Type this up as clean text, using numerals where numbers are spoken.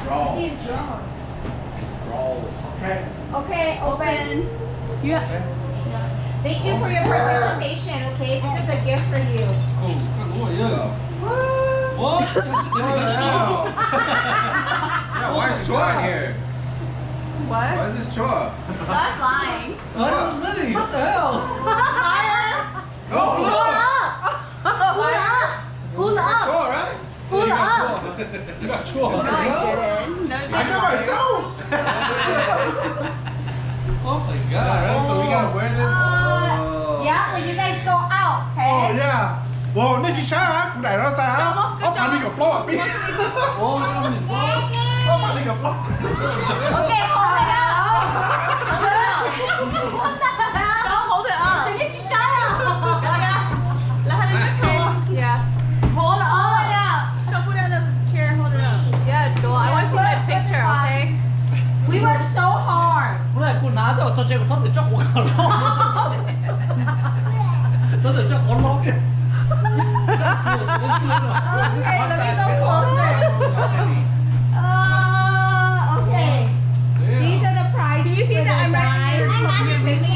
draws. She draws. Draws. Okay. Okay, open. Yeah. Thank you for your participation, okay? This is a gift for you. Oh, good boy, yeah. What? What the hell? Yeah, why is Chua here? What? Why is this Chua? That's lying. What? Lily, what the hell? Higher. Oh, Pull Chua! up. Pull up. Chua, right? Pull up. You got Chua. No, I didn't. No, I got myself! Oh my god. Alright, so we gotta wear this. Yeah, when you guys go out, okay? Oh yeah. Wow, 呢次 sáng cũng đại đó sao? Ốc bạn đi gặp lo à? Biết. Ốc bạn đi gặp lo. Okay, hold it up. Hold it up. Don't hold it up. Then you shout out. Let her Yeah. Hold it Hold it up. up. Don't put it on the chair. Hold it up. Yeah, Joel. I want to see my picture, okay? We work so hard. 本來我拿到做這個偷條捉我個窿，偷條捉我窿嘅。 Okay, let me go closer. Okay. These are the prizes. Do you see for that the I'm guys. ready?